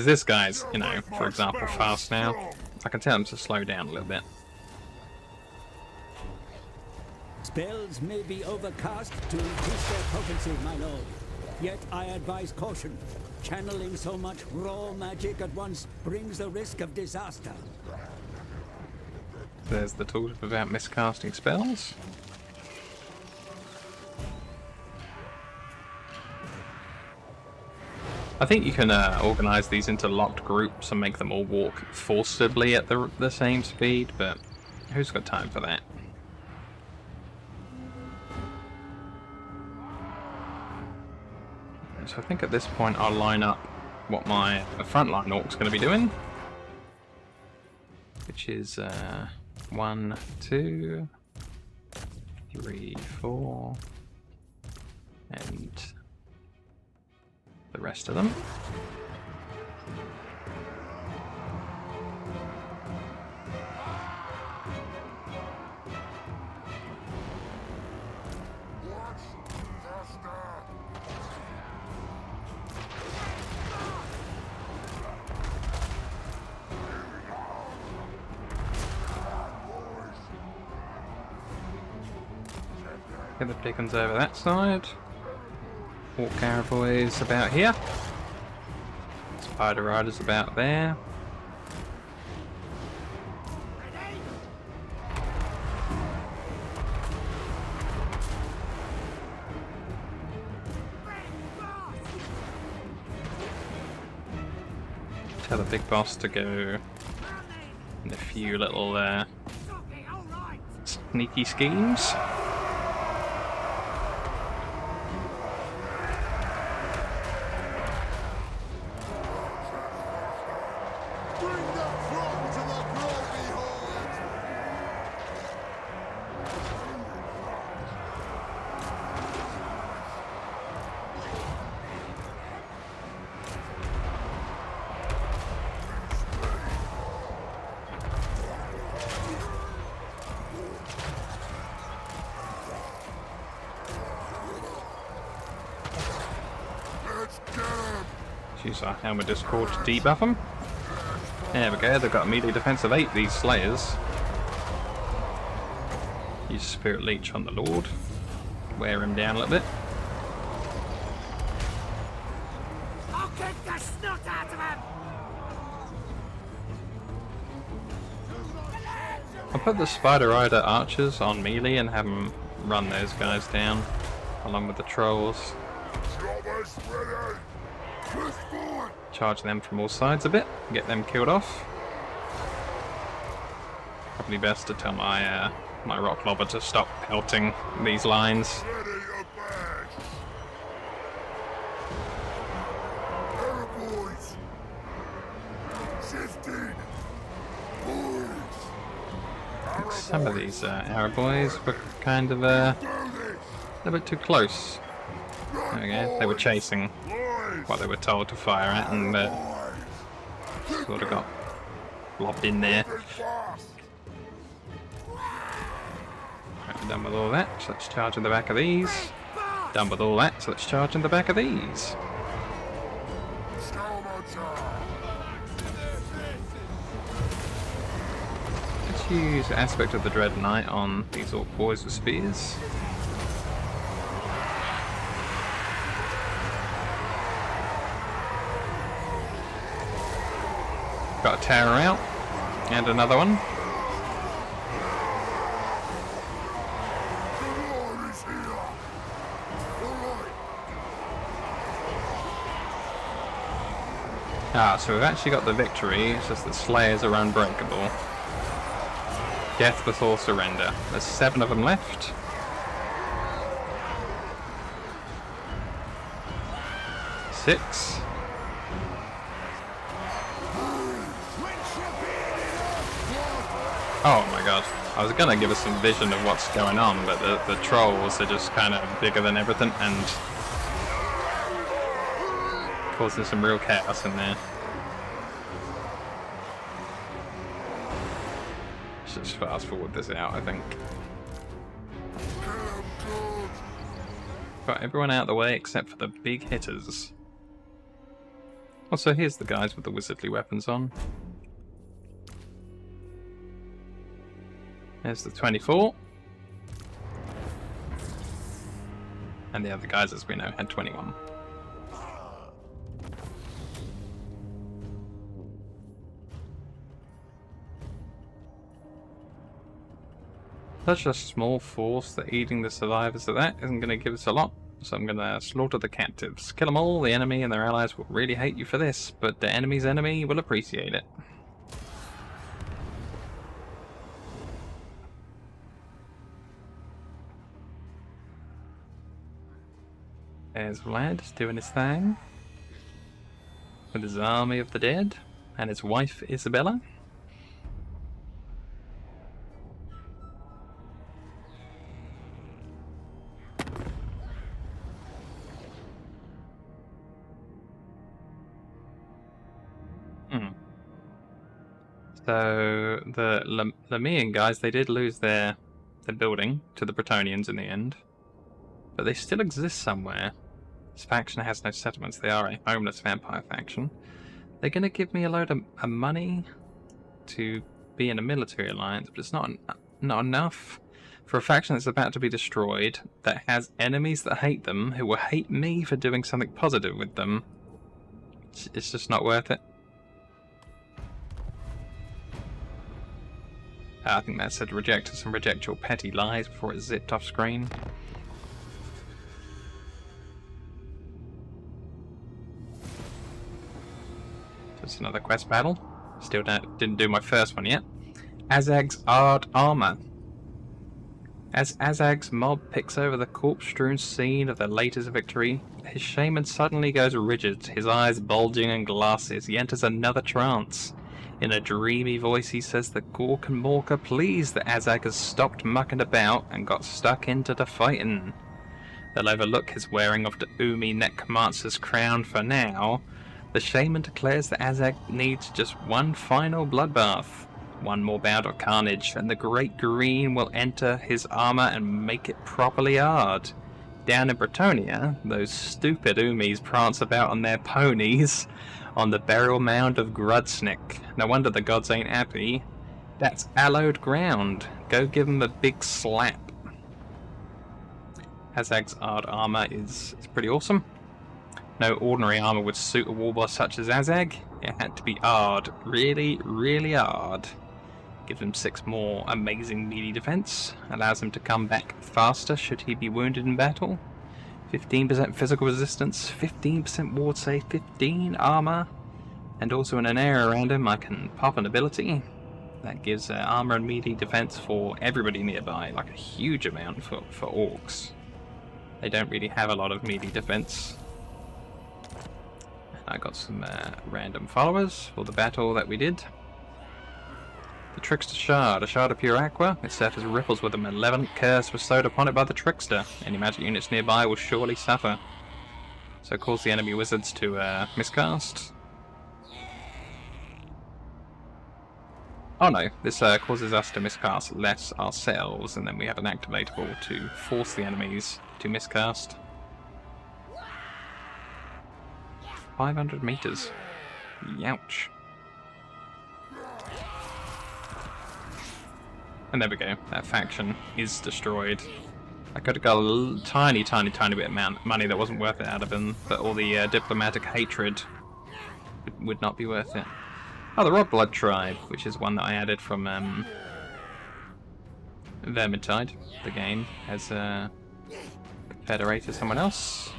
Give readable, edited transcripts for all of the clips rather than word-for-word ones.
Because this guy's, you know, for example, fast now. I can tell him to slow down a little bit. Spells may be overcast to increase their potency, my lord. Yet I advise caution. Channeling so much raw magic at once brings the risk of disaster. There's the tools without miscasting spells. I think you can organise these into locked groups and make them all walk forcibly at the same speed, but who's got time for that? So I think at this point I'll line up what my frontline orc's going to be doing, which is 1, 2, 3, 4, and the rest of them. Get the big ones over that side. Orc cowboys about here. Spider riders about there. Tell the big boss to go in a few little sneaky schemes. Use our Helmet Discord to debuff them. There we go, they've got a melee defense of 8, these Slayers. Use Spirit Leech on the Lord. Wear him down a little bit. I'll kick the snot out of him! I'll put the Spider Rider archers on melee and have them run those guys down, along with the trolls. Charge them from all sides a bit, get them killed off. Probably best to tell my my rock lobber to stop pelting these lines. Some of these arrow boys were kind of a little bit too close. There we go, they were chasing what they were told to fire at and sort of got lobbed in there. Right, we're done with all that, so let's charge in the back of these. Done with all that, so let's charge in the back of these. Let's use Aspect of the Dread Knight on these orc boys with spears. Got a tower out, and another one. So we've actually got the victory, it's just that Slayers are unbreakable. Death before surrender. There's 7 of them left. Six. Oh my god. I was gonna give us some vision of what's going on, but the trolls are just kind of bigger than everything and causing some real chaos in there. Let's just fast forward this out, I think. Got everyone out of the way except for the big hitters. Also, here's the guys with the wizardly weapons on. There's the 24. And the other guys, as we know, had 21. Such a small force that eating the survivors of that isn't going to give us a lot. So I'm going to slaughter the captives. Kill them all, the enemy and their allies will really hate you for this, but the enemy's enemy will appreciate it. There's Vlad doing his thing. With his army of the dead. And his wife Isabella. So the Lamian guys, they did lose their building to the Bretonnians in the end. But they still exist somewhere. This faction has no settlements. They are a homeless vampire faction. They're going to give me a load of money to be in a military alliance, but it's not enough for a faction that's about to be destroyed, that has enemies that hate them, who will hate me for doing something positive with them. It's just not worth it. I think that said reject us and reject your petty lies before it zipped off screen. Just another quest battle. Still didn't do my first one yet. Azhag's Eyed Armor. As Azhag's mob picks over the corpse-strewn scene of their latest victory, his shaman suddenly goes rigid, his eyes bulging and glassy as he enters another trance. In a dreamy voice he says that Gork and Mork are pleased that Azhag has stopped mucking about and got stuck into the fighting. They'll overlook his wearing of the Umi Necromancer's crown for now. The shaman declares that Azhag needs just one final bloodbath. One more bout of carnage, and the Great Green will enter his armor and make it properly hard. Down in Bretonnia, those stupid Umis prance about on their ponies on the burial mound of Grudsnick. No wonder the gods ain't happy. That's hallowed ground. Go give them a big slap. Azhag's Eyed Armor is pretty awesome. No ordinary armor would suit a warboss such as Azhag. It had to be hard. Really, really hard. Gives him 6 more amazing melee defense. Allows him to come back faster should he be wounded in battle. 15% physical resistance, 15% ward save, 15 armor. And also in an area around him I can pop an ability. That gives armor and melee defense for everybody nearby. Like a huge amount for orcs. They don't really have a lot of melee defense. I got some random followers for the battle that we did. The Trickster Shard, a shard of pure aqua. It surfaces ripples with a malevolent curse bestowed upon it by the Trickster. Any magic units nearby will surely suffer. So cause the enemy wizards to miscast. Oh no, this causes us to miscast less ourselves, and then we have an activatable to force the enemies to miscast. 500 meters. Youch. And there we go. That faction is destroyed. I could have got a tiny bit of money that wasn't worth it out of them, but all the diplomatic hatred would not be worth it. Oh, the Rob Blood Tribe, which is one that I added from Vermintide, the game, as Confederated someone else.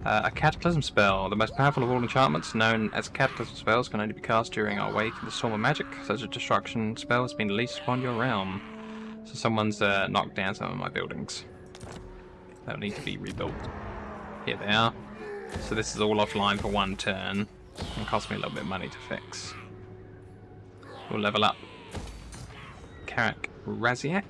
A Cataclysm spell. The most powerful of all enchantments, known as Cataclysm spells, can only be cast during our wake in the storm of magic. Such a destruction spell has been released upon your realm. So someone's knocked down some of my buildings. They'll need to be rebuilt. Here they are. So this is all offline for 1 turn. And cost me a little bit of money to fix. We'll level up Karak Raziak.